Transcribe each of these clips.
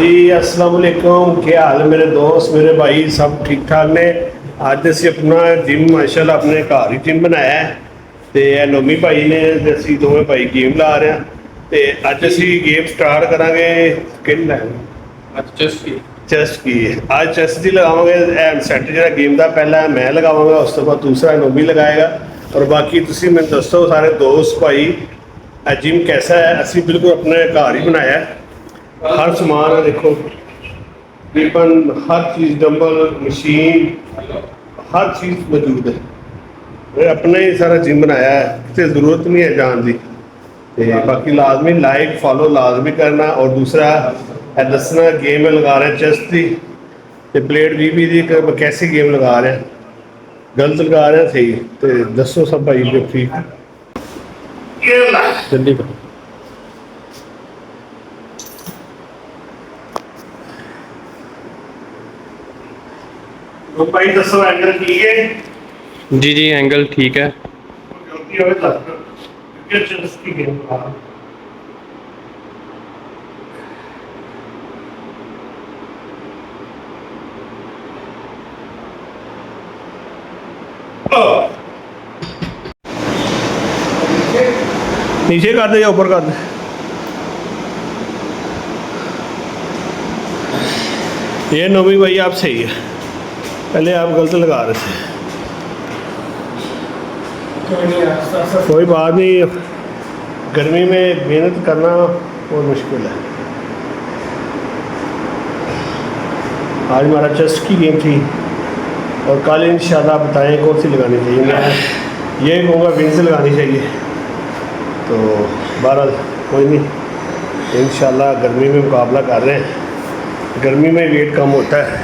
जी अस्सलाम वालेकुम, क्या हाल है मेरे दोस्त मेरे भाई, सब ठीक ठाक ने। ਅੱਜ ਅਸੀਂ ਆਪਣਾ ਜਿਮ ਮਾਸ਼ਾਅੱਲਾ ਆਪਣੇ ਘਰ ਹੀ ਜਿਮ ਬਣਾਇਆ ਹੈ ਤੇ ਇਹ ਨੋਮੀ ਭਾਈ ਨੇ ਤੇ ਅਸੀਂ ਦੋਵੇਂ ਭਾਈ ਗੇਮ ਲਾ ਰਹੇ ਹਾਂ ਤੇ ਅੱਜ ਅਸੀਂ ਗੇਮ ਸਟਾਰਟ ਕਰਾਂਗੇ। ਕਿਹੜੀ ਲਾਣੀ? ਅੱਜ ਚੈਸ ਕੀ ਚੈਸ ਕੀ ਹੈ। ਅੱਜ ਚੈਸ ਦੀ ਲਗਾਵਾਂਗੇ। ਇਹ ਸੈੱਟ ਜਿਹੜਾ ਗੇਮ ਦਾ ਪਹਿਲਾ ਮੈਂ ਲਗਾਵਾਂਗਾ, ਉਸ ਤੋਂ ਬਾਅਦ ਦੂਸਰਾ ਨੋਮੀ ਲਗਾਏਗਾ ਔਰ ਬਾਕੀ ਤੁਸੀਂ ਮੈਨੂੰ ਦੱਸੋ ਸਾਰੇ ਦੋਸਤ ਭਾਈ ਇਹ ਜਿਮ ਕੈਸਾ ਹੈ। ਅਸੀਂ ਬਿਲਕੁਲ ਆਪਣੇ ਘਰ ਹੀ ਬਣਾਇਆ ਹੈ। हर सामान है, देखो तकरीबन हर चीज़, डंबल मशीन हर चीज़ मौजूद है। मैं अपने ही सारा जिम बनाया है, किसी ज़रूरत नहीं है जान की। तो बाकी लाजमी लाइक फॉलो लाजमी करना और दूसरा दसना गेम लगा रहे हैं चेस की तो प्लेट भी दी कैसी गेम लगा रहे हैं, गलत लगा रहे हैं सही तो दसो सब भाई जो ठीक जल्दी करो। तो भाई दसो एंगल ठीक है? जी जी एंगल ठीक है। गलती हो दस क्योंकि चेस की गेम लगा रहे हैं। नीचे कर दे या ऊपर कर दे। ये नोमी भाई आप सही है, पहले आप गलत लगा रहे थे। कोई बात नहीं, गर्मी में मेहनत करना बहुत मुश्किल है। आज हमारा चेस्ट की गेम थी और कल इंशाल्लाह बताएं कौन सी लगानी चाहिए। मैं ये कहूँगा विंस लगानी चाहिए। तो बहरहाल कोई नहीं, इंशाल्लाह गर्मी में मुकाबला कर रहे हैं। गर्मी में वेट कम होता है।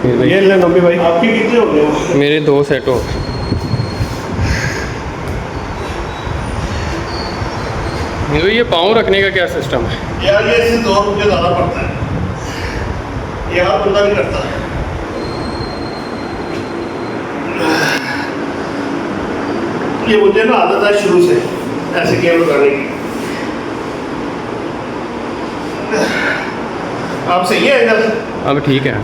ये ले नम्बी भाई, आपके कितने हो गए? मेरे 2 सेट हो। तो ये पाँव रखने का क्या सिस्टम है? यार ये इससे 2 रुपये ज़्यादा पड़ता है, ये हर बंदा नहीं करता। ये मुझे ना आदत है शुरू से ऐसे गेम लगाने की। आप सही है एंगल? अब ठीक है।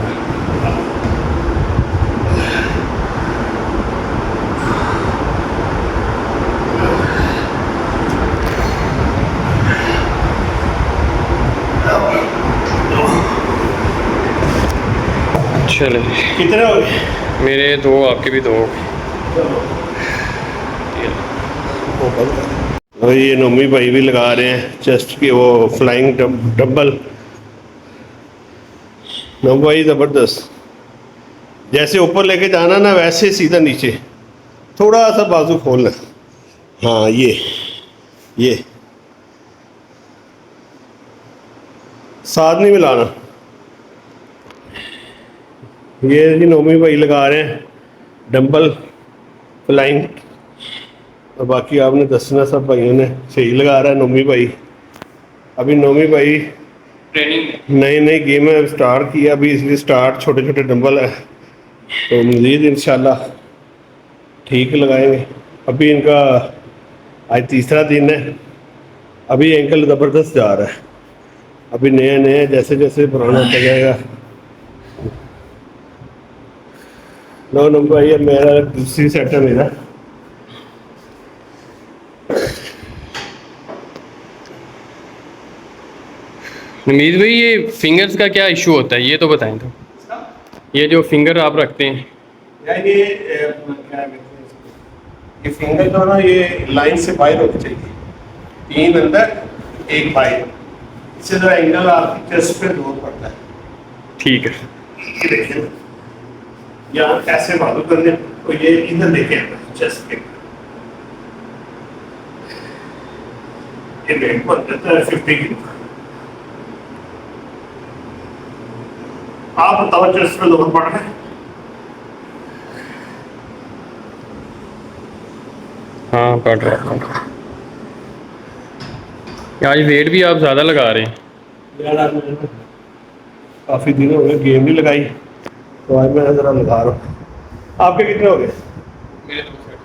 चले कितने हो गए? मेरे 2, आपके भी 2। और ये नोमी भाई भी लगा रहे हैं चेस्ट की वो फ्लाइंग डंबल। नोमी भाई ज़बरदस्त, जैसे ऊपर लेके जाना ना वैसे सीधा नीचे, थोड़ा सा बाजू खोलना। हाँ ये साथ नहीं मिलाना। ये जी नोमी भाई लगा रहे हैं डंबल फ्लाइंग और बाकी आपने दसना सब भाइयों ने सही लगा रहा है। नोमी भाई अभी नोमी भाई ट्रेनिंग नई गेम है स्टार्ट किया अभी, इसलिए स्टार्ट छोटे छोटे डंबल है तो मज़ीद इंशाल्लाह ठीक लगाएंगे। अभी इनका आज तीसरा दिन है, अभी एंकल ज़बरदस्त जा रहा है। अभी नया जैसे जैसे पुराना होता जाएगा। 9 नंबर भाई, अब मेरा दूसरी सेट है मेरा। नमीज भाई ये फिंगर्स का क्या इशू होता है, ये तो बताएं। तो ये जो फिंगर आप रखते हैं यार ये क्या कहते हैं इसको, ये फिंगर जो है ना ये लाइन से बाहर होनी चाहिए, 3 अंदर 1 बाहर। इससे ज़रा एंगल आपकी चेस्ट पे जोर पड़ता है। ठीक है। ये देखिए यहाँ ऐसे बाजू करने तो ये इधर देखें चेस्ट के, ये वेट बन जाता है 50 किलो। आप बताओ चेस्ट पे जोर पड़ रहा है? हाँ पढ़ रहा है। आज वेट भी आप ज़्यादा लगा रहे हैं। यार आज मैंने काफ़ी दिन हो गए गेम नहीं लगाई तो आज मैं ज़रा लगा रहा हूँ। आपके कितने हो गए? मेरे 2 सेट।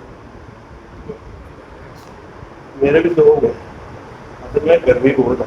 मेरे भी 2 हो गए। असल में गर्मी बहुत है।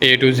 A to Z.